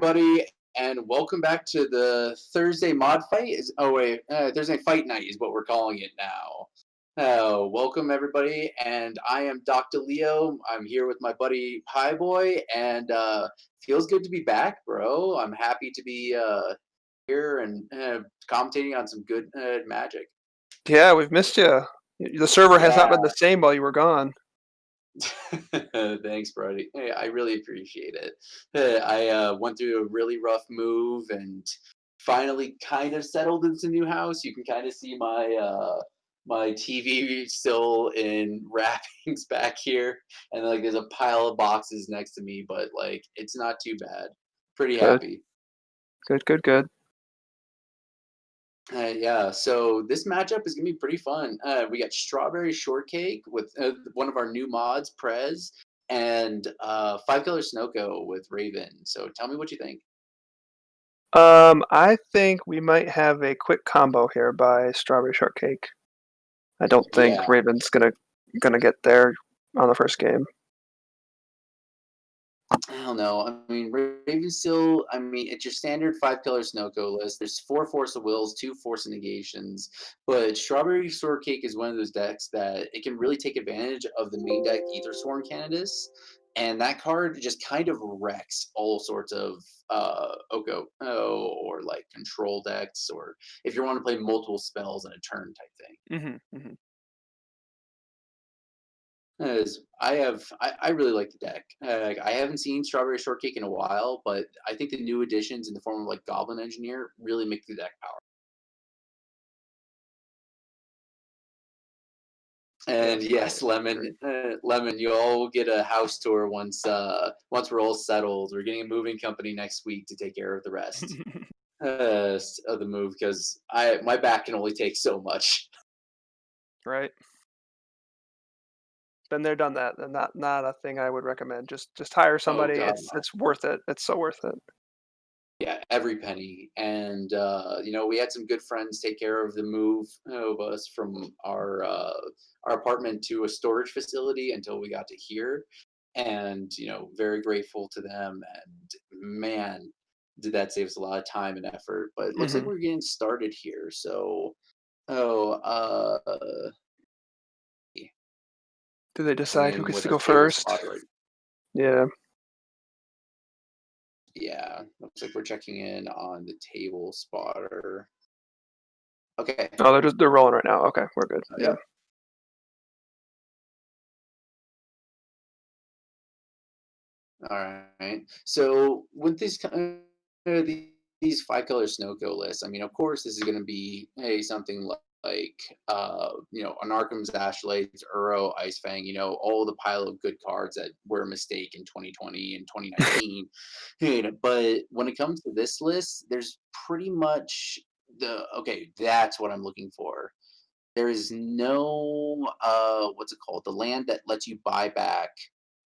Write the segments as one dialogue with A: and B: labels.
A: Everybody, and welcome back to the Thursday mod fight. Thursday fight night is what we're calling it now. Welcome everybody, and I am Dr. Leo. I'm here with my buddy Pie Boy, and feels good to be back, bro. I'm happy to be here and commentating on some good Magic.
B: Yeah, we've missed you. The server has not
A: Yeah.
B: been the same while you were gone.
A: Thanks, Brody. Hey, I really appreciate it. I went through a really rough move and finally kind of settled into new house. You can kind of see my TV still in wrappings back here, and like there's a pile of boxes next to me, but like it's not too bad. Pretty
B: Good,
A: happy.
B: good.
A: Yeah, so this matchup is gonna be pretty fun. We got Strawberry Shortcake with one of our new mods, Prez, and Five Color Snowko with Raven. So tell me what you think.
B: I think we might have a quick combo here by Strawberry Shortcake. I don't think
A: Yeah,
B: Raven's gonna get there on the first game.
A: I don't know. I mean, Raven still. I mean, it's your standard five color Snowko list. There's four Force of Wills, two Force of Negations, but Strawberry Shortcake is one of those decks that it can really take advantage of the main deck Ether Sworn Candidates, and that card just kind of wrecks all sorts of Oko or like control decks, or if you want to play multiple spells in a turn type thing.
B: Mm-hmm.
A: I really like the deck. Like, I haven't seen Strawberry Shortcake in a while, but I think the new additions in the form of like Goblin Engineer really make the deck powerful.
B: Yeah,
A: And yes,
B: agree.
A: Lemon, you all get a house tour once we're all settled. We're getting a moving company next week to take care of the rest of the move because my back can only take so much.
B: Right. Been there, done that, and not a thing I would recommend. Just hire
A: Oh
B: somebody.
A: God,
B: It's worth it. It's so worth it.
A: yeah, every penny. And we had some good friends take care of the move of us from our apartment to a storage facility until we got to here. And very grateful to them. And man, did that save us a lot of time and effort. But it looks like
B: Hmm.
A: we're getting started here. So, oh,
B: Do they
A: coming
B: decide who
A: in
B: gets
A: with
B: to
A: our
B: go
A: table
B: first?
A: spot right.
B: Yeah.
A: Yeah, looks like we're checking in on the table spotter. Okay.
B: Oh, they're rolling right now. Okay, we're good. Yeah.
A: Yep. All right. So with these five color Snowko lists, I mean, of course, this is going to be something like an Arkham's Ashblades, Uro, Ice Fang, all the pile of good cards that were a mistake in 2020 and 2019. But when it comes to this list, there's pretty much that's what I'm looking for. There is no what's it called? The land that lets you buy back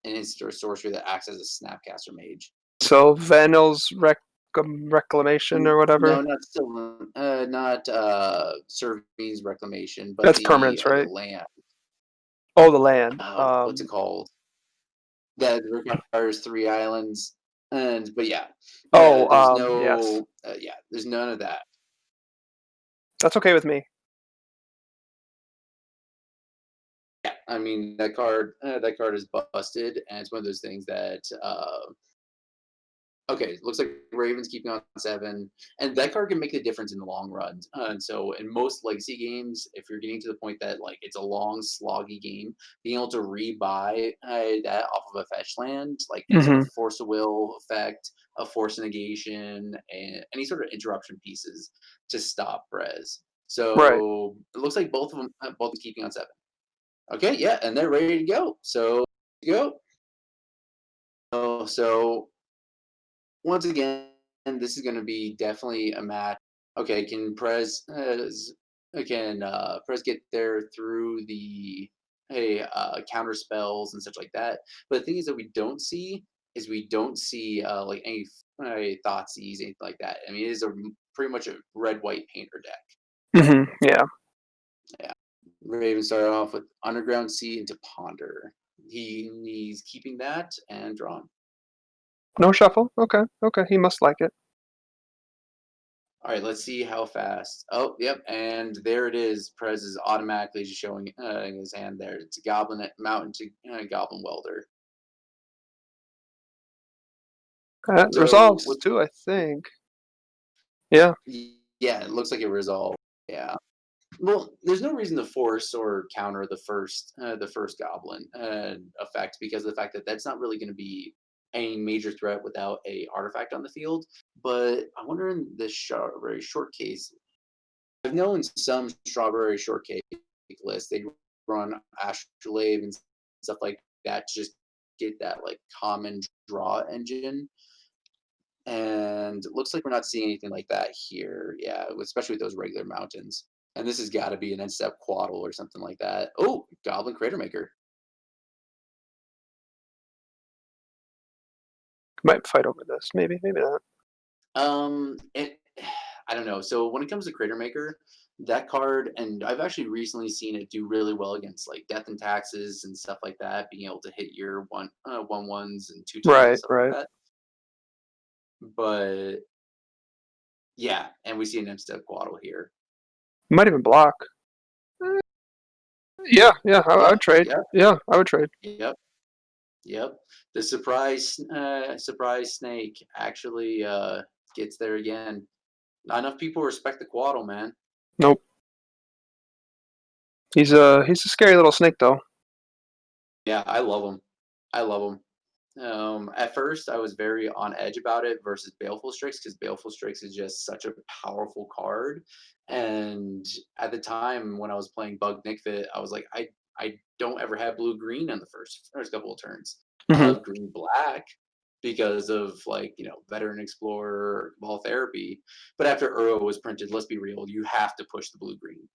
A: an instant or sorcery that acts as a Snapcaster Mage.
B: So Vanil's reclamation or whatever.
A: No, not still, not Servine's Reclamation, but
B: That's
A: the
B: permanence, right?
A: land.
B: Oh, the land.
A: What's it called? That requires three islands, but yeah,
B: Oh,
A: there's
B: yes.
A: no, there's none of that.
B: That's okay with me.
A: Yeah, I mean that card is busted, and it's one of those things that okay, looks like Ravens keeping on 7, and that card can make a difference in the long run. And so, in most legacy games, if you're getting to the point that like it's a long, sloggy game, being able to rebuy that off of a fetch land, like any sort of
B: Hmm.
A: force of will effect, a force negation, and any sort of interruption pieces to stop Brez.
B: Right.
A: So it looks like both keeping on 7. Okay, yeah, and they're ready to go. So go. So once again, this is going to be definitely a match. Okay, can Prez get there through the counter spells and such like that? But the thing is that we don't see like any Thoughtseize, anything like that. I mean, it is pretty much a red white painter deck.
B: Yeah.
A: Yeah, Raven started off with Underground Sea into Ponder. He's keeping that and drawing.
B: No shuffle? Okay, okay, he must like it.
A: All right, let's see how fast. Oh, yep, and there it is. Prez is automatically just showing in his hand there. It's a Goblin at Mountain to Goblin Welder.
B: That
A: So
B: resolves
A: what?
B: too, I think. Yeah,
A: Yeah, it looks like it resolved. Yeah. Well, there's no reason to force or counter the first Goblin effect because of the fact that that's not really going to be a major threat without a artifact on the field. But I wonder in this very short case, I've known some strawberry shortcake lists. They run astrolabe and stuff like that to just get that like common draw engine. And it looks like we're not seeing anything like that here. Yeah, especially with those regular mountains. And this has got to be an end step quaddle or something like that. Oh, Goblin Crater Maker.
B: might fight over this. Maybe, maybe not.
A: It, I don't know. So when it comes to Crater Maker, that card, and I've actually recently seen it do really well against like Death and Taxes and stuff like that, being able to hit your one ones and two twos and
B: Right,
A: stuff like
B: right.
A: that. But yeah, and we see an end step quaddle here.
B: Might even block. Eh, yeah, yeah, I would
A: Oh,
B: trade.
A: yep,
B: Yeah, I would trade.
A: yep, yep. The surprise snake actually gets there again. Not enough people respect the quaddle, man.
B: Nope. He's a scary little snake though.
A: Yeah, I love him. I love him. At first, I was very on edge about it versus Baleful Strix because Baleful Strix is just such a powerful card. And at the time when I was playing Bug Nickfit, I was like, I don't ever have blue green on the first couple of turns. I'll
B: Hmm.
A: have green black because of like Veteran Explorer, Ball Therapy. But after Uro was printed, let's be real, you have to push the blue green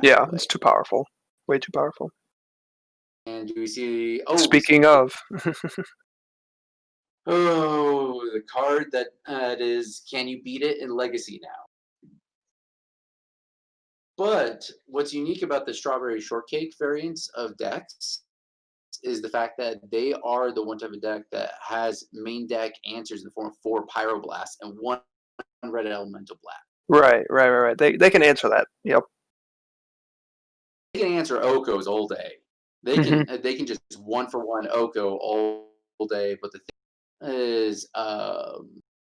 B: Yeah,
A: pathway.
B: it's too powerful. Way too powerful.
A: And do we see? Oh, we see.
B: Speaking of,
A: Oh, the card that it is. Can you beat it in Legacy now? But what's unique about the Strawberry Shortcake variants of decks is the fact that they are the one type of deck that has main deck answers in the form of 4 Pyroblast and 1 red Elemental Blast.
B: right, right, right, right. They can answer that. Yep.
A: They can answer Okos all day.
B: Hmm.
A: They can just 1 for 1 Oko all day. But the thing is,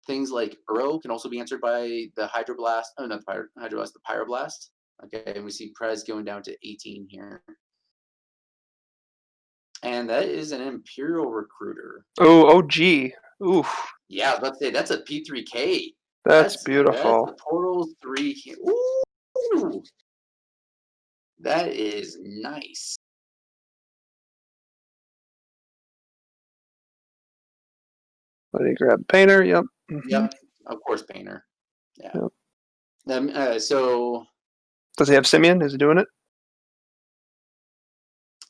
A: things like Uro can also be answered by the Hydroblast. Oh, not the Hydroblast, the Pyroblast. Okay, and we see Prez going down to 18 here. And that is an Imperial Recruiter.
B: Oh, OG. Oof,
A: Yeah, let's say that's a P3K.
B: that's
A: That's
B: beautiful.
A: the Portals 3. Ooh, that is nice.
B: Let me grab painter. Yep. Hmm.
A: Yep, of course, Painter. Yeah.
B: Yep.
A: So
B: Does he have Simeon? Is he doing it?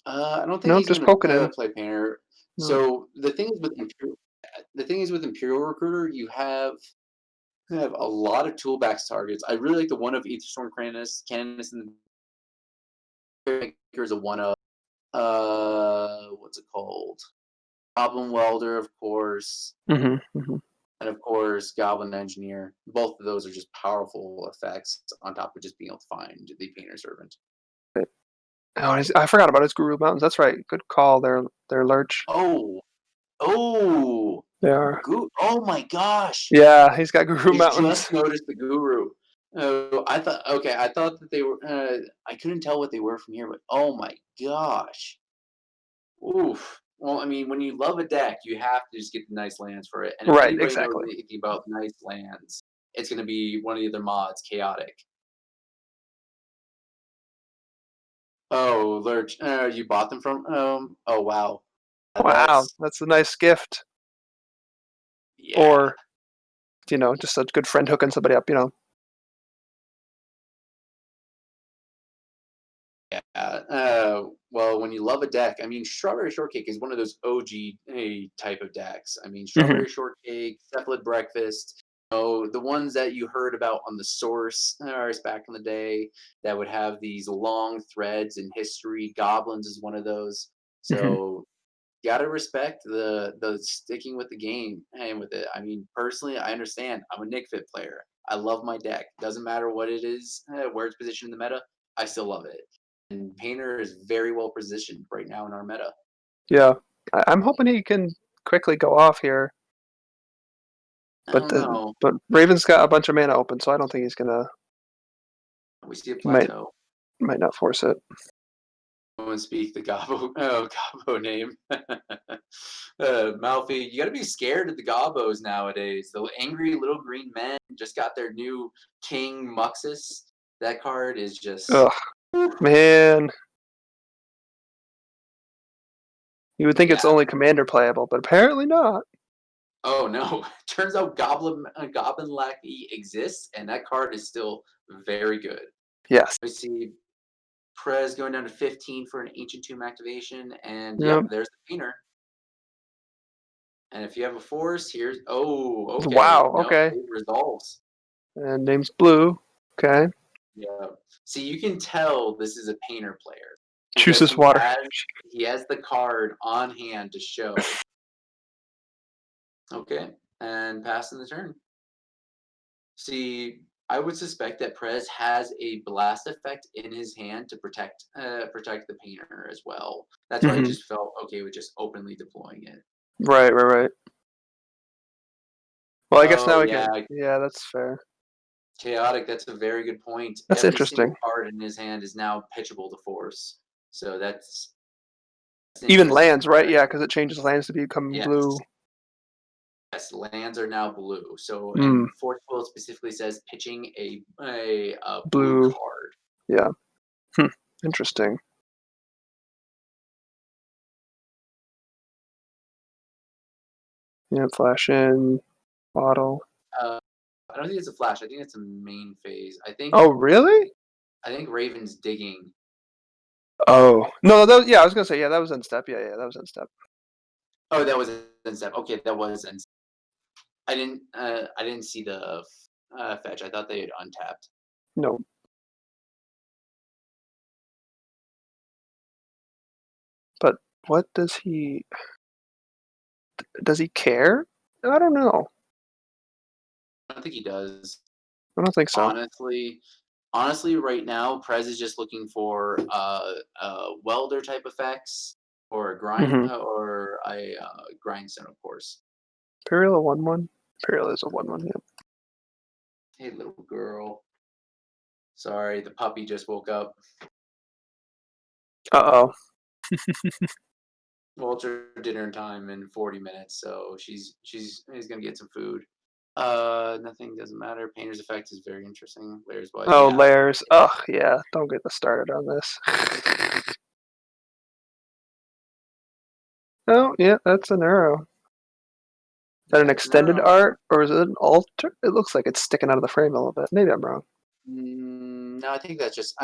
A: I don't think
B: Nope.
A: he's
B: Just
A: going
B: poke it
A: to
B: in.
A: play Painter.
B: No.
A: So the thing is with Imperial Recruiter, you have a lot of toolbox targets. I really like the one of Aetherstorm Canonus, and the is a one of what's it called? Goblin Welder, of course,
B: Hmm. Hmm.
A: and of course Goblin Engineer. Both of those are just powerful effects on top of just being able to find the Painter Servant.
B: Oh, I forgot about his Guru Mountains. That's right. Good call there, Lurch.
A: Oh, oh,
B: They are.
A: oh my gosh!
B: Yeah, he's got Guru
A: I just
B: Mountains.
A: noticed the Guru. Oh, I thought that they were. I couldn't tell what they were from here, but oh my gosh! Oof. Well, I mean, when you love a deck, you have to just get the nice lands for it. And if
B: Right,
A: anybody knows
B: exactly.
A: anything about nice lands, it's going to be one of the other mods, Chaotic. Oh, Lurch, you bought them from? Oh wow,
B: Wow,
A: that's
B: that's a nice gift.
A: yeah.
B: Or, just a good friend hooking somebody up,
A: Yeah. Well, when you love a deck, I mean, Strawberry Shortcake is one of those OG type of decks. I mean,
B: Hmm.
A: Strawberry Shortcake, Cephalid Breakfast, the ones that you heard about on the source back in the day that would have these long threads in history. Goblins is one of those.
B: Hmm.
A: So gotta respect the sticking with the game and with it. I mean, personally, I understand. I'm a Nick Fit player. I love my deck. Doesn't matter what it is, where it's positioned in the meta. I still love it. And Painter is very well positioned right now in our meta.
B: Yeah, I'm hoping he can quickly go off here,
A: I
B: but
A: don't know.
B: Raven's got a bunch of mana open, so I don't think he's gonna.
A: We see a
B: He might
A: plateau.
B: not force it.
A: Someone speak the Gobbo Gobbo name. Malfi, you gotta be scared of the Gobbos nowadays. The angry little green men just got their new King Muxus. That card is just
B: Ugh, man. You would think it's
A: yeah.
B: only commander playable, but apparently not.
A: Oh no. Turns out Goblin Lackey exists, and that card is still very good.
B: Yes.
A: We see Prez going down to 15 for an Ancient Tomb activation, and yep,
B: Yep.
A: there's the painter. And if you have a force, here's oh, okay.
B: Wow.
A: No,
B: Okay.
A: it resolves.
B: And name's Blue. Okay.
A: Yeah. See, you can tell this is a painter player because
B: Chooses water.
A: he has the card on hand to show. Okay, and passing the turn. See, I would suspect that Prez has a blast effect in his hand to protect the painter as well. That's why I
B: Hmm.
A: just felt okay with just openly deploying it.
B: Right. Right. Right. Well, I guess
A: Oh
B: now we
A: yeah,
B: can. Yeah, that's fair.
A: chaotic. That's a very good point.
B: That's
A: Every single
B: interesting.
A: card in his hand is now pitchable to force. So that's an
B: Even
A: interesting
B: lands, right?
A: interaction.
B: Yeah, because it changes lands to become blue.
A: Yes. Yes, lands are now blue. So,
B: Hmm.
A: and Fourth Will specifically says pitching a blue
B: Blue.
A: card.
B: Yeah. Hmm. Interesting. Yeah. Flash in. Bottle.
A: Uh, I don't think it's a flash. I think it's a main phase.
B: Oh, really?
A: I think Raven's digging.
B: Oh no, that yeah, I was gonna say yeah, that was in step. Yeah, yeah, that was in step.
A: Oh, that was in step. Okay, that was in. I didn't see the fetch. I thought they had untapped.
B: No, but what does he care? I don't know.
A: I don't think he does.
B: I don't think so.
A: Honestly, right now, Prez is just looking for welder type effects or a
B: Mm-hmm.
A: grindstone, of course.
B: Imperial a 1/1. Imperial is a 1/1. Yeah.
A: Hey, little girl. Sorry, the puppy just woke up.
B: Uh oh.
A: Well, it's her dinner time in 40 minutes, so he's gonna get some food. Nothing doesn't matter. Painter's effect is very interesting. Layers wise,
B: Oh,
A: yeah.
B: layers. Ugh, yeah. Don't get us started on this. Oh, yeah, that's an arrow. Is that an
A: Yeah, it's an
B: extended
A: arrow.
B: art or is it an alter? It looks like it's sticking out of the frame a little bit. Maybe I'm wrong.
A: No, I think that's just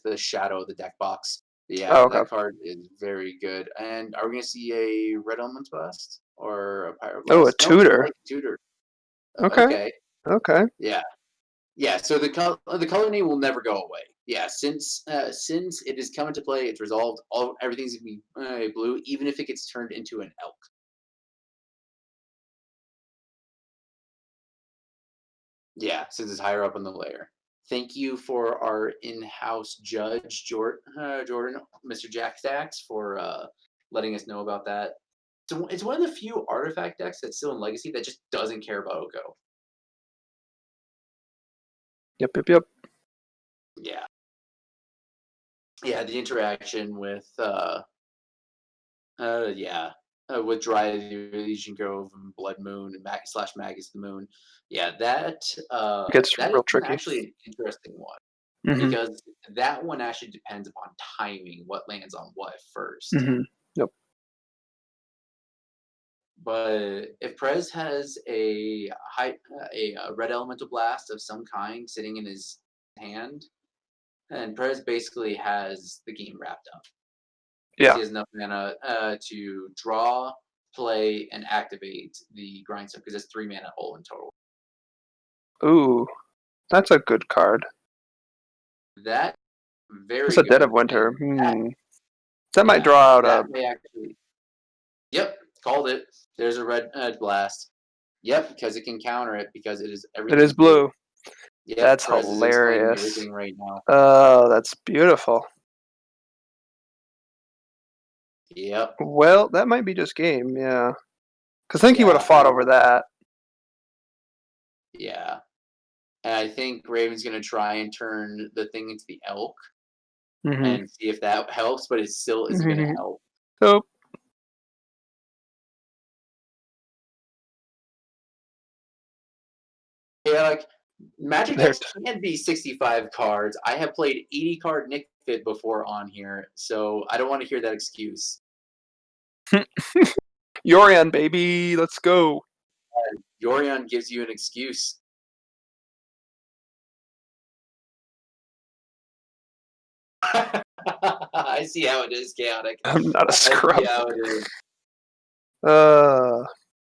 A: the shadow of the deck box.
B: Oh,
A: Yeah,
B: okay.
A: that card is very good. And are we gonna see a red element blast or a
B: Oh, a
A: pyroblast? Nope, I
B: tutor.
A: like tutor.
B: Okay.
A: Okay,
B: Okay.
A: yeah, yeah. So the color name will never go away. Yeah, since it is come into play, it's resolved. Everything's gonna be blue, even if it gets turned into an elk. Yeah, since it's higher up on the layer. Thank you for our in-house judge, Jordan, Mr. Jack Stacks, for letting us know about that. So it's one of the few artifact decks that's still in Legacy that just doesn't care about Oko.
B: Yep, yep, yep.
A: Yeah, yeah. The interaction yeah, with Dry the Legion Grove and Blood Moon and Magus the Moon. Yeah,
B: Gets
A: that is
B: real tricky.
A: actually an interesting one.
B: Mm-hmm.
A: Because that one actually depends upon timing, what lands on what first.
B: Mm-hmm. Yep.
A: But if Prez has a red elemental blast of some kind sitting in his hand, then Prez basically has the game wrapped up because
B: Yeah.
A: he has enough mana to draw, play, and activate the grindstone because it's 3 mana hole in total.
B: Ooh, that's a good card.
A: That
B: That's
A: very
B: a Dead of
A: good, and
B: Winter.
A: that
B: Hmm. That might draw out a
A: that may actually Yep, called it. There's a red blast. Yep, because it can counter it because it is
B: It is
A: everything's blue.
B: blue.
A: Yep,
B: That's
A: Perez is explaining
B: hilarious.
A: everything right now.
B: Oh, that's beautiful.
A: Yep,
B: Well, that might be just game, yeah. 'Cause I think he would have
A: yeah,
B: fought over that.
A: yeah. And I think Raven's gonna try and turn the thing into the elk
B: Mhm.
A: and see if that helps, but it still isn't gonna
B: Mhm.
A: help.
B: So,
A: Yeah, like Magic
B: there
A: decks can be 65 cards. I have played 80 card Nick Fit before on here, so I don't want to hear that excuse.
B: Yorion, baby, let's go.
A: Yorion gives you an excuse. I see how it is, chaotic.
B: I'm not a
A: I see
B: scrub.
A: how it is.
B: Uh,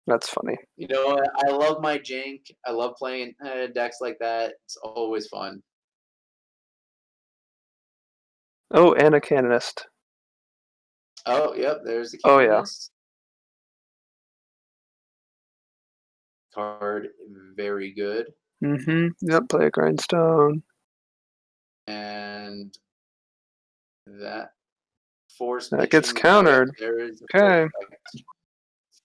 B: that's funny.
A: You know what? I love my jank. I love playing decks like that. It's always fun.
B: Oh, and a canonist.
A: Oh, yep, there's the
B: Oh, yeah.
A: Canonist card. Very good.
B: Mhm. Yep, play a grindstone.
A: And that force
B: That gets
A: pitching. Oh, yep,
B: countered.
A: there is a force
B: Okay.
A: effect.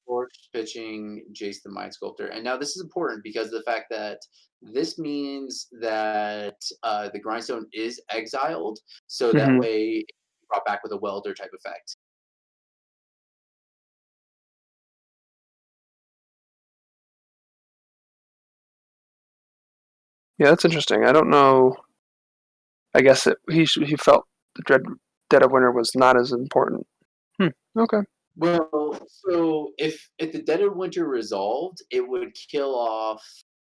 A: Force pitching Jace the Mind Sculptor. And now this is important because of the fact that this means that the grindstone is exiled, so that
B: Mhm.
A: way it's brought back with a welder type effect.
B: Yeah, that's interesting. I don't know. I guess he felt the Dead of Winter was not as important. Hmm. Okay.
A: Well, so if the Dead of Winter resolved, it would kill off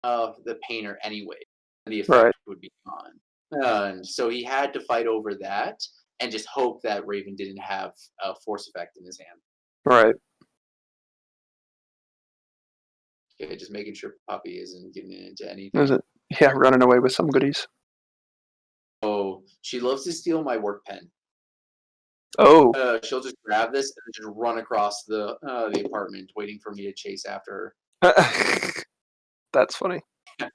A: the painter anyway. The
B: Right.
A: effect would be gone. So he had to fight over that and just hope that Raven didn't have a force effect in his hand.
B: Right.
A: Okay, just making sure Puppy isn't getting into
B: Is
A: anything.
B: it? Yeah, running away with some goodies.
A: Oh, she loves to steal my work pen.
B: Oh.
A: She'll just grab this and just run across the apartment, waiting for me to chase after
B: That's funny.
A: her.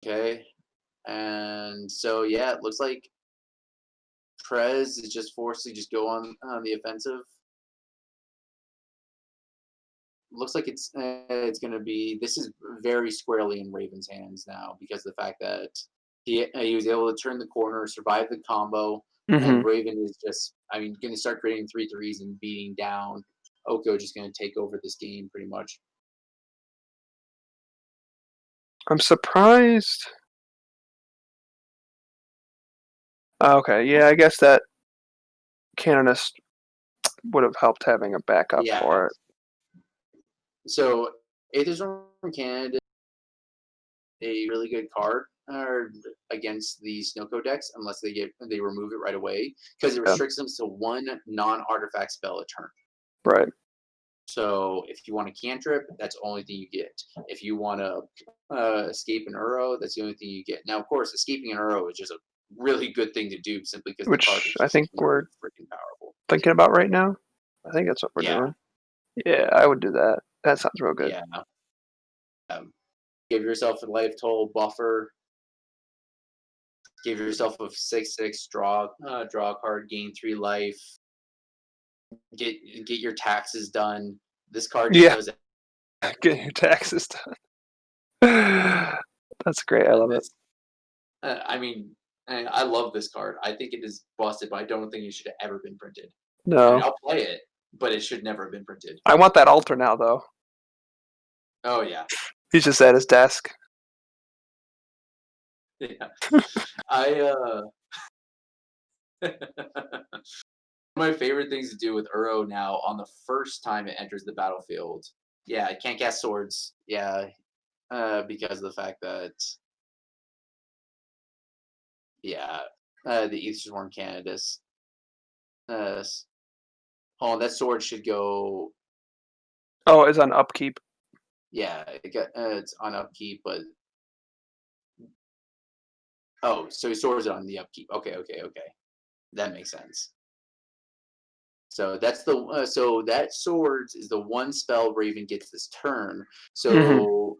A: Okay, and so yeah, it looks like Prez is just forced to just go on the offensive. Looks like it's going to be this is very squarely in Raven's hands now because of the fact that he was able to turn the corner, survive the combo, and
B: Mhm.
A: Raven is just going to start creating 3 threes and beating down. Oko just going to take over this game pretty much.
B: I'm surprised. Okay, yeah, I guess that canonist would have helped having a backup
A: Yeah.
B: for it.
A: So Aether's from Canada, a really good card against the snowko decks unless they remove it right away because it
B: Yeah.
A: restricts them to one non-artifact spell a turn.
B: Right.
A: So if you want to cantrip, that's the only thing you get. If you want to escape an Uro, that's the only thing you get. Now, of course, escaping an Uro is just a really good thing to do simply because the card
B: Which
A: is
B: I
A: just
B: think we're
A: really freaking powerful.
B: thinking about right now. I think that's what we're
A: Yeah,
B: doing. Yeah, I would do that. That sounds real good.
A: yeah. Um, give yourself a life toll buffer. Give yourself a 6/6 draw card, gain 3 life. Get get your taxes done. This card just
B: Yeah,
A: does
B: getting your taxes done. That's great. I love it.
A: this. I mean, I love this card. I think it is busted, but I don't think it should have ever been printed.
B: No,
A: I'll play it, but it should never have been printed.
B: I want that altar now, though.
A: Oh yeah,
B: He's just at his desk.
A: yeah. I one of my favorite things to do with Uro now on the first time it enters the battlefield. Yeah, it can't cast swords. Yeah, because of the fact that yeah, the Aethersworn Canadus. Uh, oh, that sword should go.
B: Oh, it's on upkeep.
A: Yeah, it's on upkeep, but oh, so he stores it on the upkeep. Okay, okay, okay. That makes sense. So that's so that swords is the one spell Raven gets this turn.
B: Mhm.
A: So,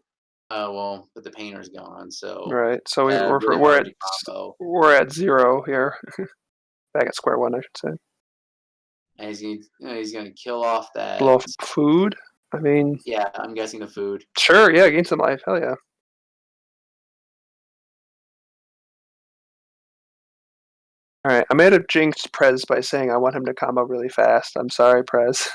A: well, but the painter's gone, so
B: Right. So we're
A: really
B: we're
A: hard
B: at
A: to combo.
B: we're at 0 here. Back at square one, I should say.
A: And he's gonna kill off
B: Blow
A: that.
B: off food? I mean,
A: Yeah, I'm guessing the food.
B: sure, yeah, gain some life. Hell yeah. All right, I made a jinx Prez by saying I want him to combo really fast. I'm sorry, Prez.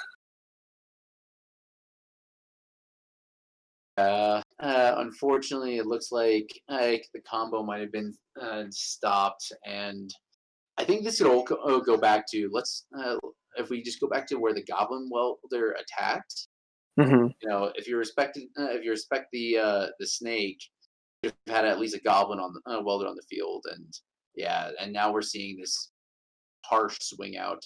A: Unfortunately, it looks like the combo might have been stopped, and I think this could all go back to if we just go back to where the Goblin Welder attacked.
B: Mhm.
A: You know, if you respect the snake, you've had at least a goblin on the welder on the field, and yeah, and now we're seeing this harsh swing out.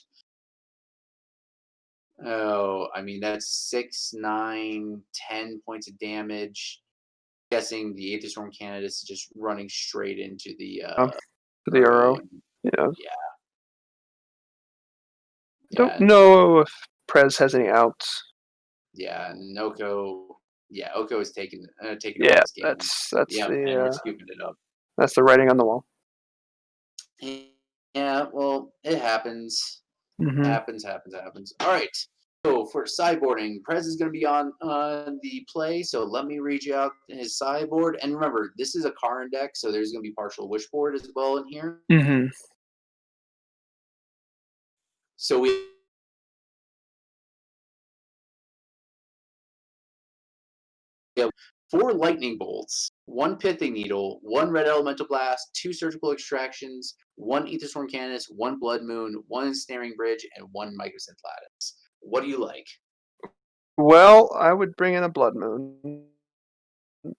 A: Oh, I mean that's 6, 9, 10 points of damage. Guessing the Aether Storm Candidates is just running straight into the
B: For the
A: Uro,
B: euro.
A: and
B: Yeah.
A: yeah,
B: I don't
A: yeah,
B: know if Prez has any outs.
A: yeah. Noko, yeah, Oko is taking over
B: Yeah,
A: this game. Yeah, and we're scooping it up.
B: that's the writing on the wall.
A: Yeah, well, it happens.
B: Mhm.
A: Happens. All right. So for sideboarding, Prez is going to be on the play. So let me read you out his sideboard. And remember, this is a Karn deck, so there's going to be partial Wishboard as well in here.
B: Mhm.
A: So we have 4 lightning bolts, 1 pithing needle, 1 red elemental blast, 2 surgical extractions, 1 Aether Storm Canoness, 1 blood moon, 1 ensnaring bridge, and 1 Mycosynth lattice. What do you like?
B: Well, I would bring in a Blood Moon,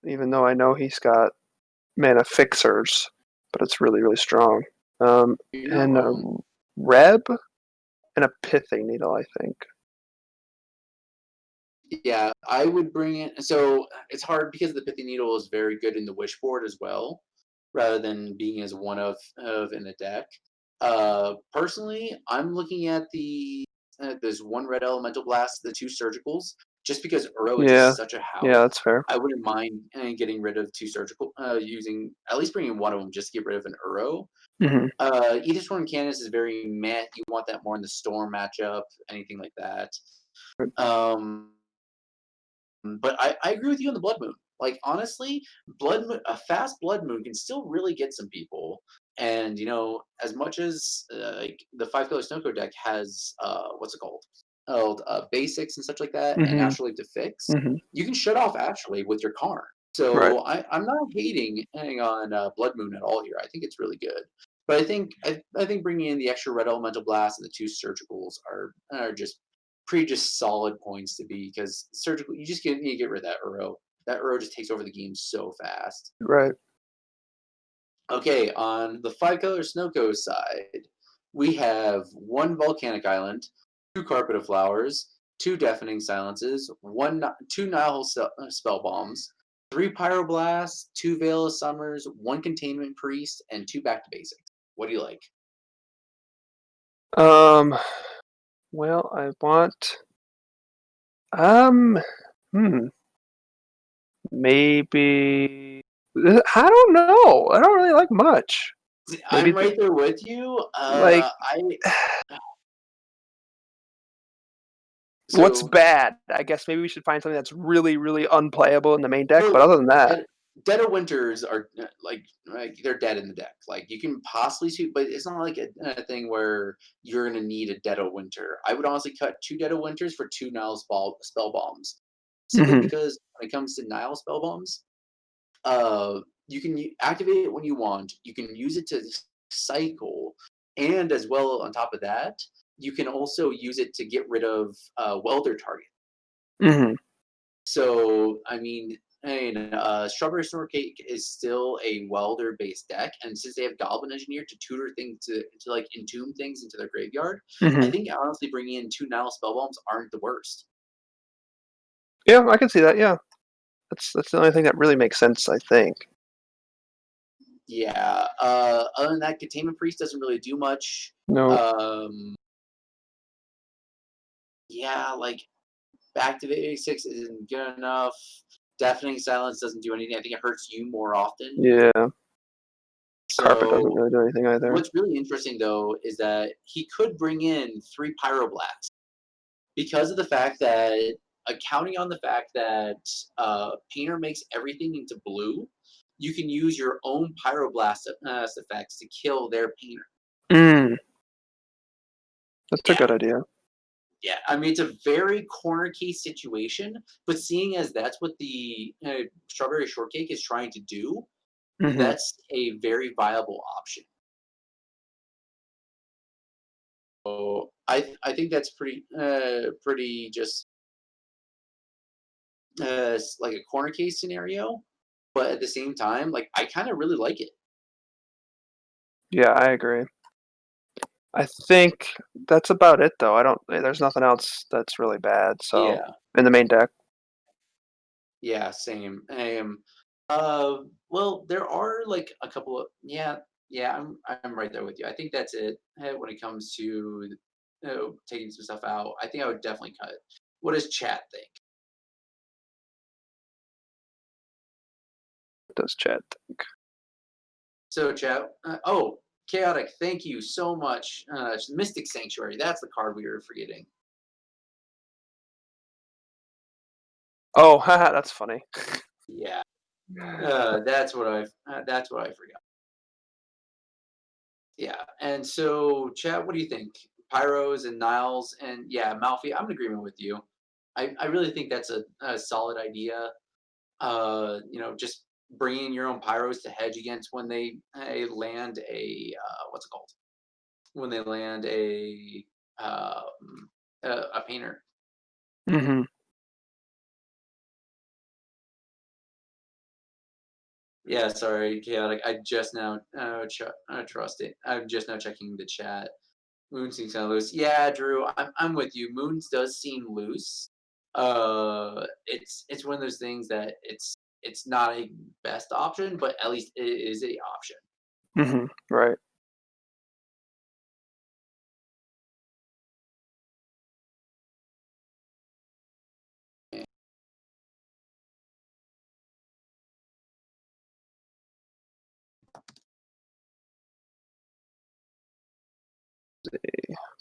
B: even though I know he's got mana fixers, but it's really, really strong. Um,
A: You're not
B: and a
A: wrong.
B: Reb and a Pithing Needle, I think.
A: Yeah, I would bring it. So it's hard because the pithy needle is very good in the wishboard as well, rather than being as one of in the deck. Personally, I'm looking at the there's 1 red elemental blast, the 2 surgicals, just because Uro is
B: Yeah,
A: just such a
B: yeah,
A: house.
B: that's fair.
A: I wouldn't mind getting rid of 2 surgical, using at least bringing one of them just to get rid of an Uro.
B: Mhm.
A: Edith Storm Candace is very meh. You want that more in the storm matchup, anything like that. Um, but I agree with you on the Blood Moon. Like honestly, a fast Blood Moon can still really get some people. And you know, as much as like the 5 color Snowko deck has what's it called? Oh, basics and such like that, and
B: Mhm.
A: Astrolabe to fix.
B: Mhm.
A: You can shut off Astrolabe with your Karn.
B: Right.
A: So I'm not hating on Blood Moon at all here. I think it's really good. But I think bringing in the extra red elemental blast and the 2 surgicals are just solid points to be because surgical you just need to get rid of that Uro. That Uro just takes over the game so fast.
B: Right.
A: Okay, on the 5 color Snowko side, we have 1 volcanic island, 2 carpet of flowers, 2 deafening silences, 2 Nile spell bombs, 3 pyroblasts, 2 veil of summers, 1 containment priest, and 2 back to basics. What do you like?
B: Um, well, I want um, hmm, maybe I don't know. I don't really like much. Maybe
A: I'm right there with you.
B: like
A: I
B: what's
A: so
B: bad? I guess maybe we should find something that's really, really unplayable in the main deck, but
A: So
B: other than that,
A: Dead of Winters are like they're dead in the deck. Like you can possibly shoot, but it's not like a thing where you're gonna need a Dead of Winter. I would honestly cut 2 Dead of Winters for 2 Nile spell bombs, simply
B: mhm,
A: because when it comes to Nile spell bombs, you can activate it when you want. You can use it to cycle, and as well on top of that, you can also use it to get rid of welder target.
B: mhm,
A: So, Strawberry Shortcake is still a welder-based deck, and since they have Goblin Engineer to tutor things to like entomb things into their graveyard, I
B: mhm.
A: think honestly bringing in 2 Nile spell bombs aren't the worst.
B: Yeah, I can see that. Yeah, that's the only thing that really makes sense. I think.
A: Yeah. Other than that, Containment Priest doesn't really do much.
B: No.
A: Um, yeah, like activating 6 isn't good enough. Deafening silence doesn't do anything. I think it hurts you more often.
B: Yeah, carpet doesn't
A: So
B: really do anything either.
A: what's really interesting though is that he could bring in 3 pyroblasts because of the fact that accounting on the fact that Painter makes everything into blue, you can use your own pyroblast effects to kill their Painter.
B: Mm, that's a
A: Yeah,
B: good idea.
A: yeah. I mean, it's a very corner case situation, but seeing as that's what the strawberry shortcake is trying to do,
B: Mhm.
A: that's a very viable option. So I think that's pretty just like a corner case scenario, but at the same time, like I kind of really like it.
B: Yeah, I agree. I think that's about it, though. I don't there's nothing else that's really bad, so
A: Yeah,
B: in the main deck.
A: yeah, same. Well, there are like a couple of yeah. I'm right there with you. I think that's it when it comes to taking some stuff out. I think I would definitely cut. What does chat think?
B: Does chat think.
A: So chat. Oh, chaotic. Thank you so much. Mystic Sanctuary. That's the card we were forgetting.
B: Oh, haha, that's funny.
A: Yeah, that's what I forgot. Yeah, and so Chad, what do you think? Pyros and Niles and yeah, Malfi. I'm in agreement with you. I really think that's a solid idea. Just bringing your own pyros to hedge against when they land a what's it called? When they land um, a painter.
B: Mhm.
A: Yeah, sorry, chaotic. I just now trust it. I'm just now checking the chat. Moon seems kind of loose. Yeah, Drew, I'm with you. Moons does seem loose. It's one of those things that it's not a best option, but at least it is a option.
B: Mhm. Right.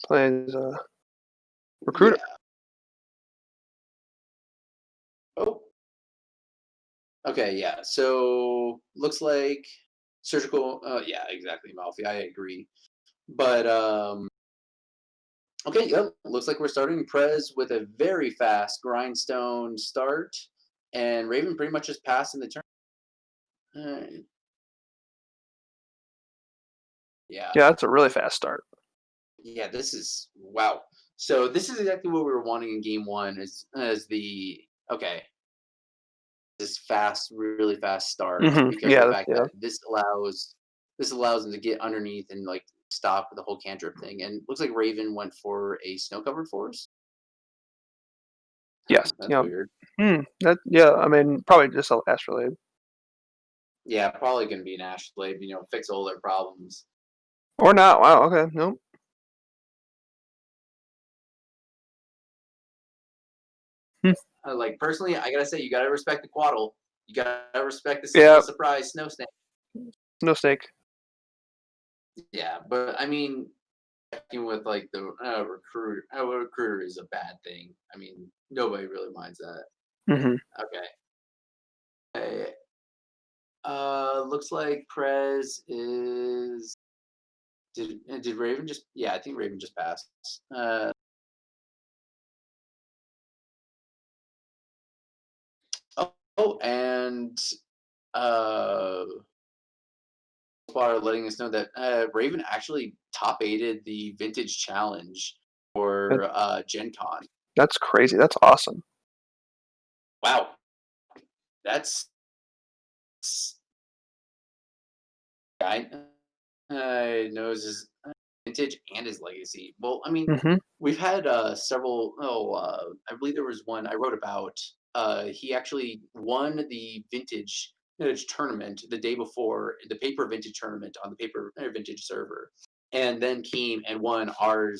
B: Plays recruiter.
A: Yeah. Oh, okay. Yeah. So looks like surgical. Yeah, exactly, Malfi. I agree. But okay. Yep. Looks like we're starting Prez with a very fast grindstone start, and Raven pretty much just passing the turn. Uh, yeah.
B: Yeah, that's a really fast start.
A: Yeah, this is wow. So this is exactly what we were wanting in game one is as the okay, this fast, really fast start
B: Mhm.
A: because of
B: Yeah,
A: the fact
B: yeah.
A: that this allows them to get underneath and like stop the whole cantrip thing. And looks like Raven went for a snow covered forest. Huh,
B: Yes.
A: that's
B: Yeah.
A: weird.
B: That yeah, I mean, probably just a astrolabe.
A: Yeah, probably gonna be an Ashley, fix all their problems.
B: Or not. Wow, okay. Nope. Hmm.
A: Like personally, I gotta say you gotta respect the Quaddle. You gotta respect the
B: Yeah,
A: surprise snow snake.
B: no snake.
A: Yeah, but I mean, checking with like the recruiter is a bad thing. I mean, nobody really minds that.
B: Mhm.
A: Okay. Hey, looks like Prez is. Did Raven just? Yeah, I think Raven just passed. Uh, and uh, are letting us know that Raven actually top aided the Vintage Challenge
B: That,
A: for Gen Con.
B: that's crazy. That's awesome.
A: Wow, that's guy knows his vintage and his legacy. Well, I mean,
B: Mhm.
A: we've had several. I believe there was one I wrote about. He actually won the vintage tournament the day before the paper vintage tournament on the paper vintage server. and then came and won our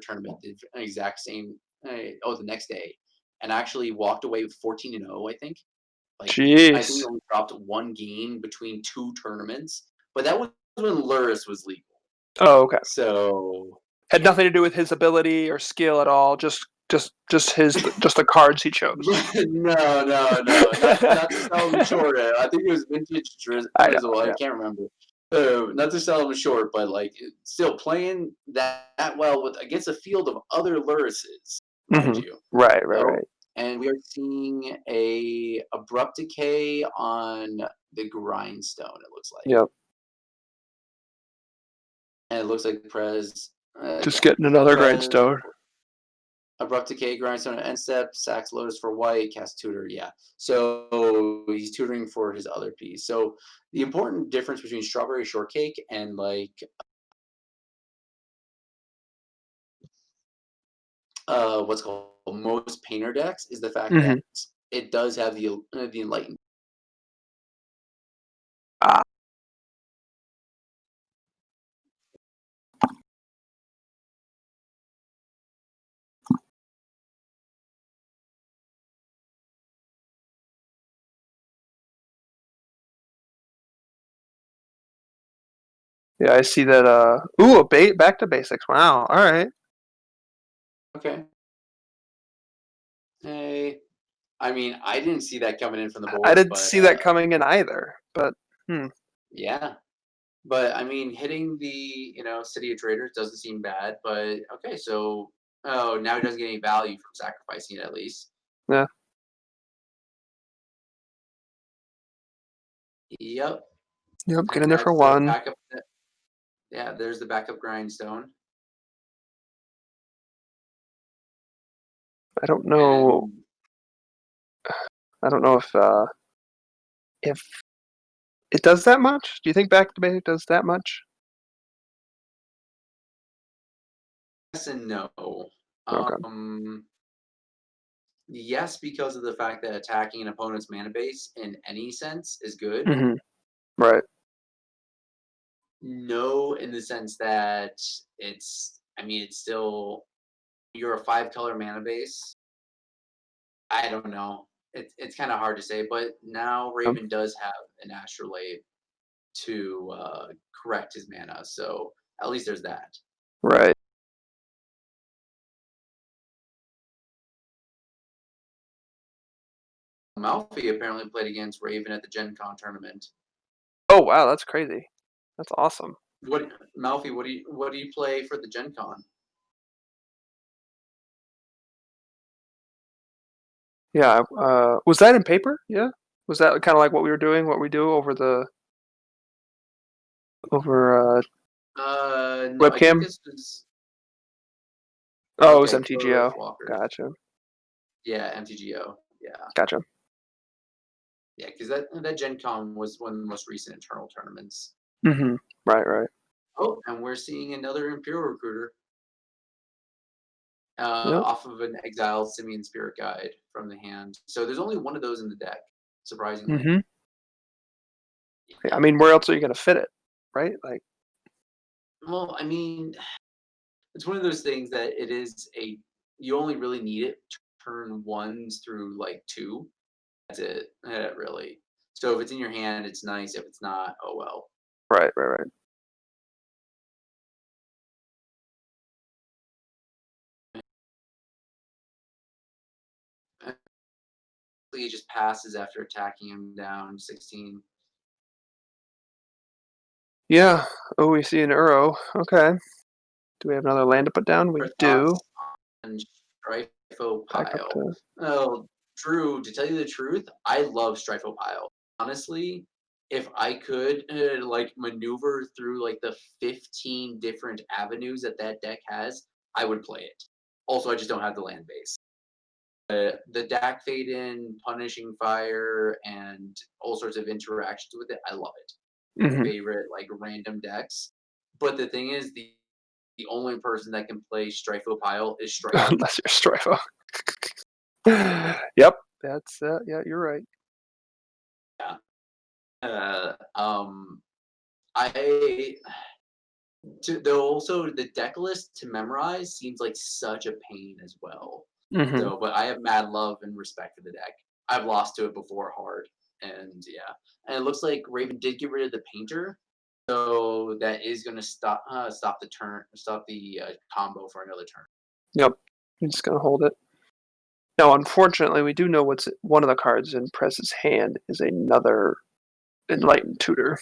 A: tournament the exact same. The next day, and actually walked away with 14-0. I think. Like I think we
B: Jeez.
A: only dropped one game between two tournaments, but that was when Luris was legal.
B: Oh, okay.
A: So
B: Had nothing to do with his ability or skill at all. Just the cards he chose.
A: no, no, no, not to sell them short. I think it was vintage
B: I know.
A: drizzle. I
B: Yeah.
A: can't remember. Not to sell them short, but like still playing that well with against a field of other Lurises, mind
B: Hmm.
A: you.
B: Right. Right.
A: So,
B: Right.
A: and we are seeing a abrupt decay on the grindstone. It looks like,
B: Yep.
A: and it looks like
B: Just
A: again,
B: getting another
A: Prez
B: grindstone.
A: abrupt decay, grindstone at end step, sacks lotus for white, cast tutor. Yeah. So he's tutoring for his other piece. So the important difference between strawberry shortcake and like what's called most painter decks is the fact that
B: Hmm.
A: it does have the enlightened.
B: Ah, yeah, I see that. Ooh, back to basics. Wow. All right.
A: Okay. Hey, I mean, I didn't see that coming in from the
B: I
A: board,
B: didn't
A: but
B: see that coming in either. But hmm.
A: yeah. But I mean, hitting the City of Traders doesn't seem bad. But okay, so oh, now he doesn't get any value from sacrificing it at least.
B: Yeah.
A: Yep,
B: Yep. Get
A: and
B: in there for
A: that's the
B: one.
A: backup. Yeah, there's the backup grindstone,
B: I don't know.
A: and
B: I don't know if it does that much. Do you think back to basic does that much?
A: yes and no.
B: Okay.
A: Um, yes, because of the fact that attacking an opponent's mana base in any sense is good.
B: Hmm. Right.
A: No, in the sense that I mean, it's still you're a five-color mana base. I don't know. It's kind of hard to say, but now
B: Um,
A: Raven does have an astrolabe to correct his mana, so at least there's that.
B: right.
A: Malfi apparently played against Raven at the Gen Con tournament.
B: Oh wow, that's crazy. That's awesome.
A: What Malfi? What do you play for the Gen Con?
B: Yeah. Was that in paper? Yeah. Was that kind of like what we were doing? What we do over the over
A: No, I think
B: webcam?
A: this was
B: Oh, it was
A: okay. Code
B: MTGO.
A: Walkers.
B: Gotcha.
A: Yeah, MTGO. Yeah,
B: Gotcha.
A: yeah, because that Gen Con was one of the most recent internal tournaments.
B: Hmm. Right. Right.
A: Oh, and we're seeing another Imperial Recruiter
B: Yep.
A: off of an exiled Simian Spirit Guide from the hand. So there's only one of those in the deck, surprisingly.
B: Hmm. I
A: Yeah.
B: mean, where else are you gonna fit it? Right. Like.
A: Well, I mean, it's one of those things that it is a you only really need it to turn ones through like two. That's it. Really. So if it's in your hand, it's nice. If it's not, oh well.
B: Right. Right. Right.
A: He just passes after attacking him down 16.
B: Yeah. Oh, we see an Uro. Okay. Do we have another land to put down? We
A: Your
B: do.
A: thoughts on Strifo
B: Back up
A: Pile?
B: to.
A: Oh, Drew, to tell you the truth, I love Strifo Pile. Honestly, if I could like maneuver through like the 15 different avenues that that deck has, I would play it. Also, I just don't have the land base. The Dak Fade in, Punishing Fire, and all sorts of interactions with it, I love it.
B: Hmm.
A: Favorite like random decks. But the thing is, the only person that can play Strifo Pile is Strifo.
B: Unless you're Strifo. Yep. That's yeah. You're right.
A: Yeah. I Also the deck list to memorize seems like such a pain as well.
B: Hmm.
A: So, but I have mad love and respect for the deck. I've lost to it before hard, and yeah, and it looks like Raven did get rid of the painter, so that is going to stop the combo for another turn.
B: Yep. I'm just gonna hold it. Now, unfortunately, we do know what's one of the cards in Prez's hand is another Enlightened Tutor.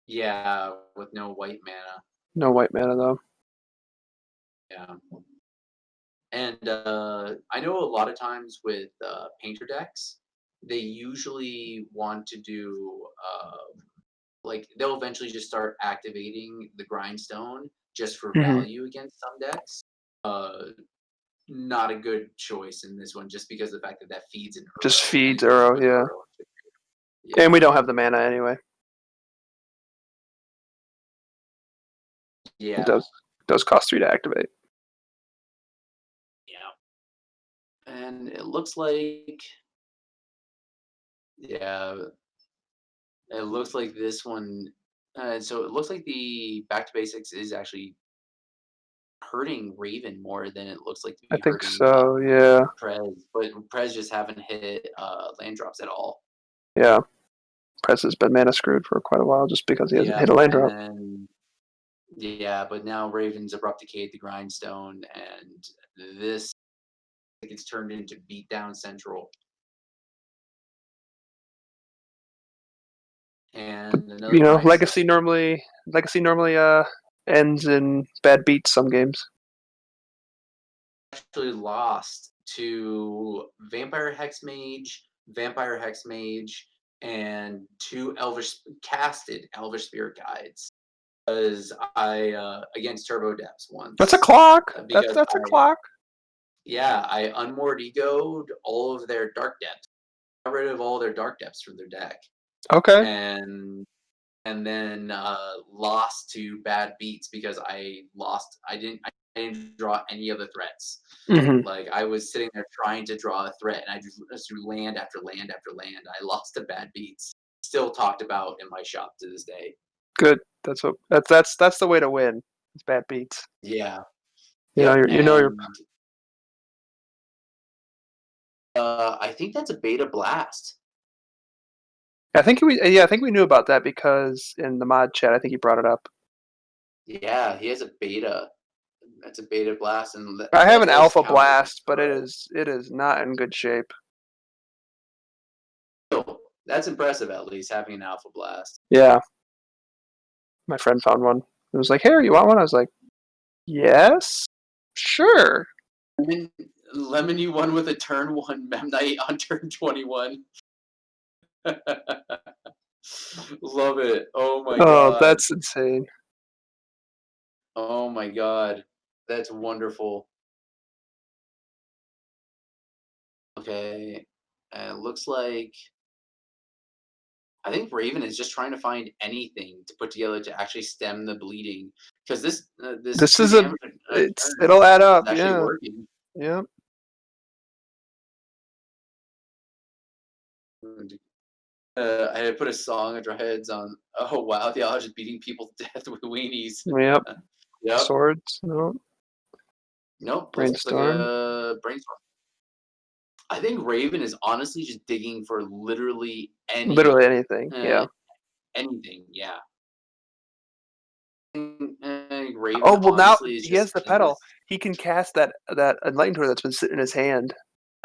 A: Yeah, with no white mana.
B: No white mana though.
A: Yeah. And I know a lot of times with painter decks, they usually want to do like they'll eventually just start activating the grindstone just for
B: Hmm.
A: value against some decks. Uh, Not a good choice in this one, just because of the fact that that feeds an
B: Just
A: Uro.
B: feeds
A: Anything
B: Uro,
A: with
B: yeah.
A: Uro.
B: And we
A: Yeah,
B: don't have the mana anyway. It
A: yeah,
B: does cost 3 to activate.
A: yeah. And it looks like, yeah, it looks like this one. So it looks like the back to basics is actually hurting Raven more than it looks like to
B: I
A: be
B: think
A: hurting
B: so, yeah.
A: Prez, but Prez just haven't hit land drops at all.
B: Yeah. Prez has been mana screwed for quite a while just because he hasn't
A: Yeah,
B: hit a land
A: and
B: drop.
A: then yeah, but now Ravens abrupt decayed the grindstone, and this gets turned into beatdown central.
B: But
A: And
B: you
A: another
B: know,
A: grindstone
B: Legacy normally ends in bad beats some games.
A: actually lost to Vampire Hex Mage, and two Elvish casted Elvish Spirit Guides. Because I against Turbo Depths
B: That's a
A: once.
B: clock. That's
A: Because
B: that's a clock.
A: I unmoored egoed all of their dark depths, got rid of all their dark depths from their deck,
B: Okay.
A: and then lost to bad beats because I lost. I didn't draw any of the threats.
B: Hmm.
A: Like I was sitting there trying to draw a threat, and I just threw land after land after land. I lost to bad beats. Still talked about in my shop to this day.
B: Good. That's the way to win. It's bad beats.
A: Yeah.
B: You know
A: Yep.
B: you're.
A: And I think that's a beta blast.
B: I think we knew about that because in the mod chat I think he brought it up.
A: Yeah, he has a beta. That's a beta blast, and
B: I have
A: that
B: an
A: does
B: alpha
A: counter against
B: blast, but it
A: Turo.
B: is not in good shape.
A: So that's impressive, at least having an alpha blast.
B: Yeah, my friend found one. It was like, "Hey, you want one?" I was like, "Yes, sure."
A: Lemon, Lemon, you won with a turn one Mem Knight on turn 21. Love it. Oh my
B: Oh,
A: god.
B: that's insane.
A: Oh my god. That's wonderful. Okay. And it looks like I think Raven is just trying to find anything to put together to actually stem the bleeding because this
B: This
A: two
B: is a
A: damage a
B: it's
A: turn
B: it'll add
A: is
B: up.
A: actually
B: Yeah,
A: working.
B: yeah.
A: I had put a song under our heads on. Oh wow, the odds of beating people to death with weenies.
B: Yep.
A: Yep.
B: Swords. No.
A: Nope. Looks like
B: Brainstorm.
A: a brainstorm. I think Raven is honestly just digging for literally
B: Literally anything.
A: uh,
B: Yeah.
A: anything. Yeah. Raven
B: Oh well, now
A: honestly is
B: he
A: just
B: has the
A: sitting with.
B: pedal. He can cast that enlightened tour that's been sitting in his hand.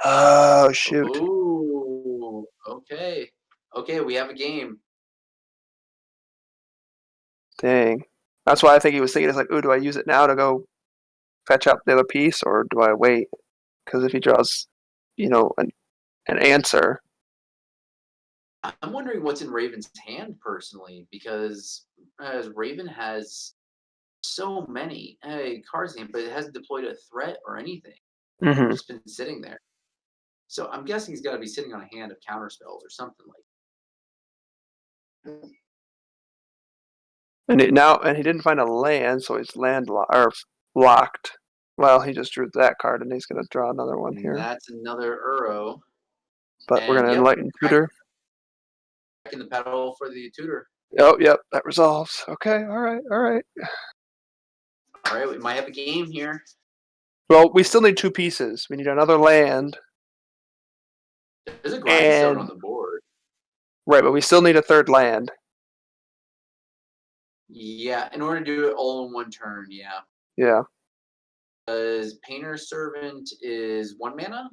B: Oh shoot!
A: Ooh. Okay. Okay. We have a game.
B: Dang. That's why I think he was thinking. It's like, oh, do I use it now to go fetch up the other piece, or do I wait? Because if he draws, an answer.
A: I'm wondering what's in Raven's hand personally, because as Raven has so many cards in, but it hasn't deployed a threat or anything.
B: Hmm.
A: Just been sitting there. So I'm guessing he's got to be sitting on a hand of counter spells or something like.
B: And he didn't find a land, so he's or locked. Well, he just drew that card, and he's gonna draw another one
A: And
B: here.
A: that's another Uro.
B: But we're
A: And
B: gonna
A: yep,
B: enlighten tutor.
A: back in the pedal for the tutor.
B: Oh, yep, that resolves. Okay, all right, all right.
A: All right, we might have a game here.
B: Well, we still need two pieces. We need another land,
A: There's a grindstone on
B: and
A: the board.
B: right, but we still need a third land.
A: Yeah, in order to do it all in one turn, yeah.
B: Yeah,
A: Because Painter's Servant is 1 mana?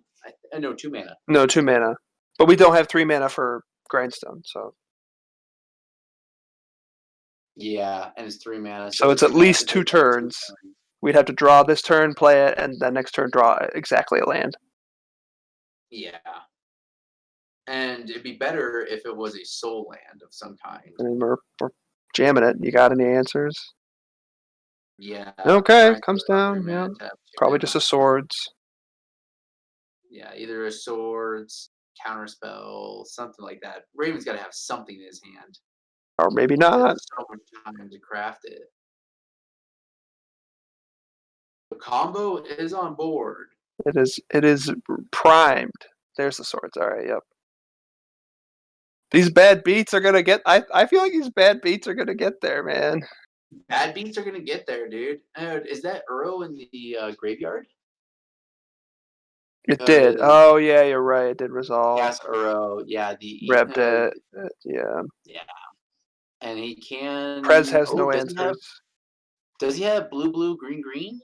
A: No, 2 mana.
B: no, 2 mana, but we don't have 3 mana for grindstone,
A: Yeah, and it's 3 mana, so
B: so it's
A: it's
B: at
A: gonna have to
B: least
A: take
B: two
A: like 2
B: turns.
A: turns.
B: We'd have to draw this turn, play it, and the next turn draw exactly a land.
A: Yeah. And it'd be better if it was a soul land of some kind.
B: I mean, we're jamming it. You got any answers?
A: Yeah,
B: Okay,
A: grindstone
B: comes
A: on 3
B: down. Yeah,
A: mana, tap 2
B: probably just
A: mana.
B: a swords,
A: Yeah, either a swords, counterspell, something like that. Raven's gotta have something in his hand.
B: or maybe
A: It
B: not.
A: took so much time to craft it. The combo is on board.
B: It is primed. There's the swords. All right, yep. These bad beats are gonna get. I feel like these bad beats are gonna get there, man.
A: Bad beats are gonna get there, dude. Is that Uro in the graveyard?
B: It did.
A: Uh,
B: Oh yeah, you're right. It did resolve.
A: Yes, Uro. Yeah,
B: Rebbed it. Yeah.
A: yeah, and he
B: Prez
A: can.
B: has
A: Oh,
B: no
A: does he have?
B: answers.
A: Does he have blue, blue, green, green?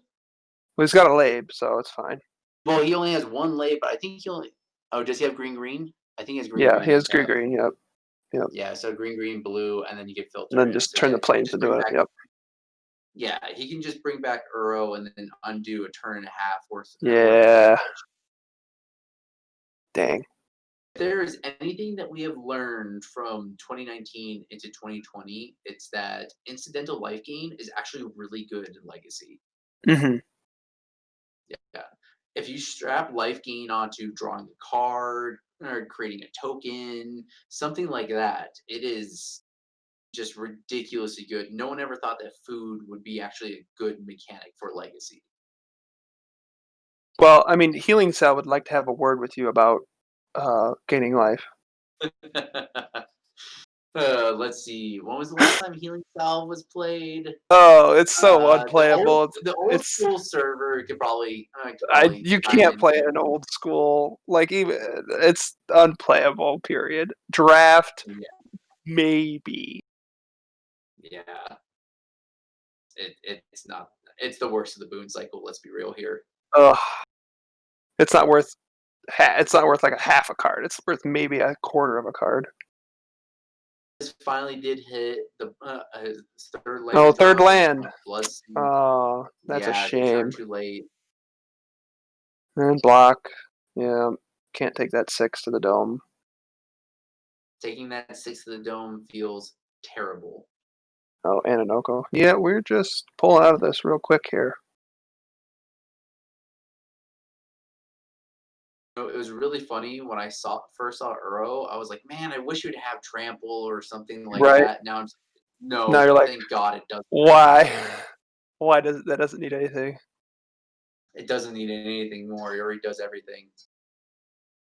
B: Well, he's got a lab, so it's fine.
A: Well, he only has one lane, but I think he only. Oh, does he have green, green? I think he has green,
B: Yeah, he
A: green
B: has green
A: untap.
B: green. Yep, yep.
A: Yeah, so green, green, blue, and then you get
B: And
A: filter
B: then
A: in.
B: just
A: So
B: turn
A: yeah,
B: the
A: he can
B: planes
A: just
B: into
A: bring
B: it.
A: back.
B: Yep.
A: Yeah, he can just bring back Uro and then undo a turn and a half worth of
B: Yeah.
A: damage.
B: Dang.
A: If there is anything that we have learned from 2019 into 2020, it's that incidental life gain is actually really good in Legacy.
B: Hmm.
A: Yeah. If you strap life gain onto drawing a card or creating a token, something like that, it is just ridiculously good. No one ever thought that food would be actually a good mechanic for Legacy.
B: Well, I mean, Healing Cell would like to have a word with you about gaining life.
A: Let's see. When was the last time Healing Salve was played?
B: Oh, it's so
A: The old
B: unplayable.
A: the old
B: It's
A: school server could
B: I
A: probably
B: you
A: chime
B: can't
A: in
B: play
A: here.
B: an old school like even it's unplayable. Period. Draft
A: Yeah,
B: maybe.
A: yeah. It's not. It's the worst of the boon cycle. Let's be real here.
B: Ugh, it's not worth. It's not worth like a half a card. It's worth maybe a quarter of a card.
A: This finally did hit the his third
B: Oh,
A: land
B: third
A: drop
B: land.
A: on Bloodseed.
B: Oh, that's a
A: Yeah, too far
B: shame.
A: too late.
B: And block. Yeah, can't take that 6 to the dome.
A: Taking that six to the dome feels terrible.
B: Oh, Ananoko. Yeah, we're just pulling out of this real quick here.
A: It was really funny when I first saw Uro. I was like, man, I wish you'd have trample or something like
B: Right.
A: that. Now I'm just like,
B: Now
A: no,
B: you're like,
A: thank God it doesn't.
B: why? Why does that doesn't need anything?
A: It doesn't need anything more. It already does everything.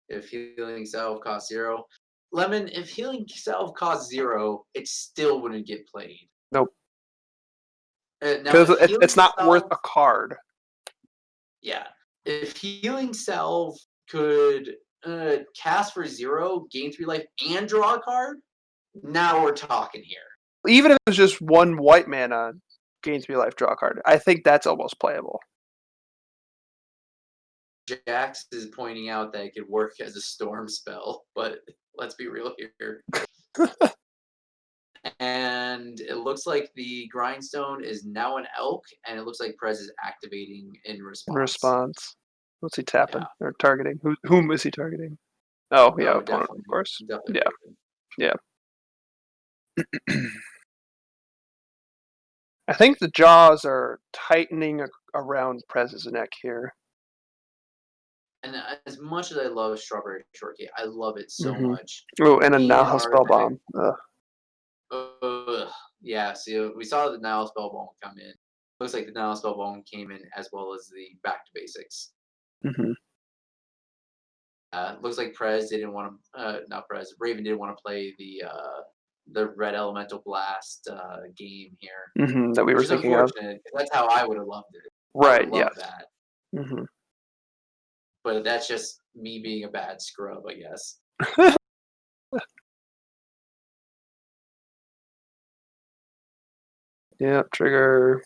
A: If healing self costs 0, Lemon. If healing self costs 0, it still wouldn't get played.
B: Nope.
A: Now,
B: Because
A: if
B: it's
A: healing
B: not worth
A: self,
B: a card.
A: yeah, if healing self could cast for 0, gain 3 life, and draw a card, now we're talking here.
B: Even if it was just one white mana, gain 3 life, draw a card. I think that's almost playable.
A: Jax is pointing out that it could work as a storm spell, but let's be real here. And it looks like the grindstone is now an elk, and it looks like Prez is activating in
B: In
A: response.
B: response, what's he
A: Yeah.
B: tapping or targeting? Whom is he targeting? Oh yeah,
A: Oh,
B: opponent,
A: definitely,
B: of course.
A: definitely
B: Yeah,
A: Raven.
B: yeah. I think the jaws are tightening around Prez's neck here.
A: And as much as I love Strawberry Shortcake, I love it so
B: Mm-hmm.
A: much.
B: Oh, and a
A: Being an
B: Nahas spell
A: artifact,
B: bomb. Ugh.
A: yeah. See, we saw the Nile Spellbomb come in. Looks like the Nile Spellbomb came in as well as the Back to Basics.
B: Mm-hmm.
A: Looks like Prez didn't want to, not Prez, Raven didn't want to play the Red Elemental Blast game here,
B: That we
A: which
B: were
A: is
B: thinking of.
A: unfortunate 'cause that's how I would have loved it. I would
B: Right.
A: have loved
B: Yes.
A: that,
B: hmm
A: but that's just me being a bad scrub, I guess.
B: Yeah. Trigger.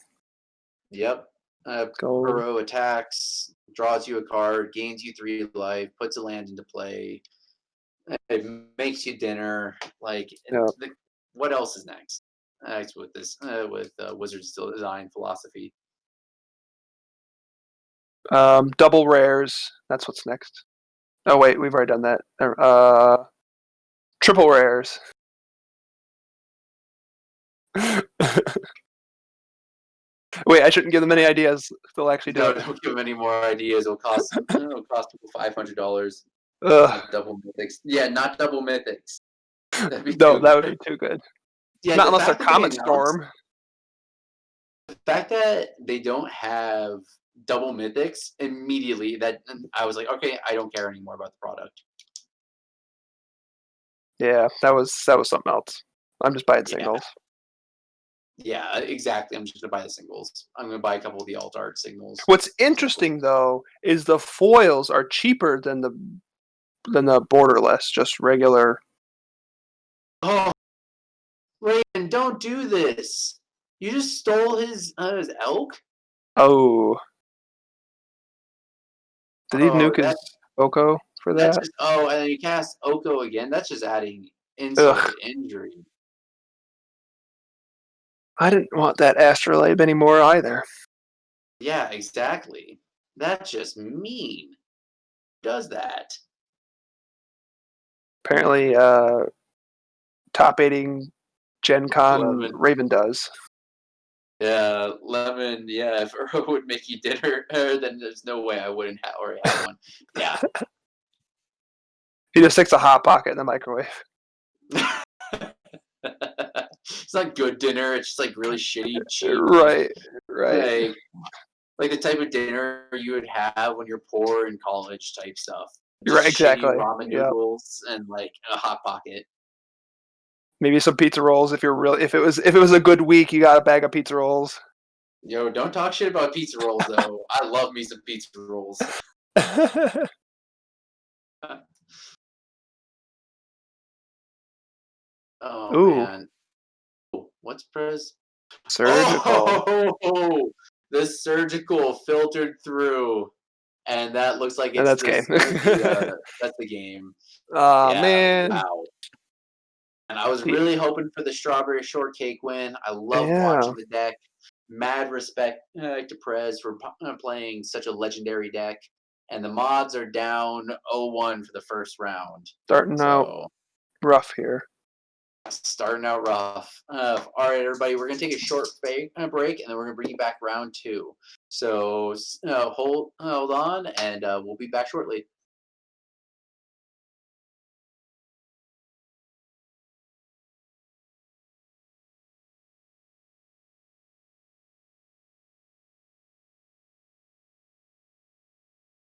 A: Yep.
B: Go.
A: Perot attacks, draws you a card, gains you 3 life, puts a land into play. It makes you dinner. Like,
B: Yeah.
A: what else is next? Next with this with Wizards Still Design philosophy.
B: Double rares. That's what's next. Oh wait, we've already done that. Triple rares. Wait, I shouldn't give them any ideas. They'll actually do
A: No,
B: it.
A: don't give them any more ideas. It'll cost people $500.
B: Ugh.
A: Not double mythics. Yeah, not double mythics. That'd be
B: No,
A: too
B: that would be
A: good.
B: too good.
A: Yeah,
B: Not unless they're Comet Storm.
A: the fact that they don't have double mythics immediately, that I was like, okay, I don't care anymore about the product.
B: Yeah, that was something else. I'm just buying
A: Yeah,
B: singles.
A: yeah, exactly. I'm just gonna buy the singles. I'm gonna buy a couple of the alt art singles.
B: What's interesting though is the foils are cheaper than the borderless, just regular.
A: Oh, Raven, don't do this. You just stole his elk.
B: Oh, did he
A: Oh,
B: nuke his Oko for
A: that's
B: that?
A: just and then you cast Oko again. That's just adding insult
B: Ugh,
A: to injury.
B: I didn't want that astrolabe anymore either.
A: Yeah, exactly. That's just mean. Who does that?
B: Apparently, top aiding Gen Con
A: Lemon.
B: Raven does.
A: Yeah, lemon. Yeah, if Earl would make you dinner, then there's no way I wouldn't already have one. Yeah.
B: He just sticks a hot pocket in the microwave.
A: It's not good dinner. It's just like really shitty, cheap,
B: Right, right,
A: like like the type of dinner you would have when you're poor in college type stuff.
B: You're
A: Just
B: right,
A: shitty
B: exactly.
A: ramen
B: Yeah,
A: noodles and like a hot pocket.
B: maybe some pizza rolls if you're real. If it was a good week, you got a bag of pizza rolls.
A: Yo, don't talk shit about pizza rolls though. I love me some pizza rolls. Oh
B: Ooh,
A: man. Oh, what's Prez?
B: surgical,
A: Oh, the surgical filtered through, and that looks like
B: and
A: it's
B: that's game.
A: this the that's the game.
B: Aw,
A: Yeah,
B: man.
A: wow. And I was
B: The
A: really hoping for the strawberry shortcake win. I love
B: Yeah,
A: watching the deck. Mad respect to Prez for playing such a legendary deck. And the mods are down 0-1 for the first round.
B: starting out
A: So
B: rough here.
A: starting out rough. All right, everybody, we're gonna take a short break, and then we're gonna bring you back round two. So hold on, and we'll be back shortly.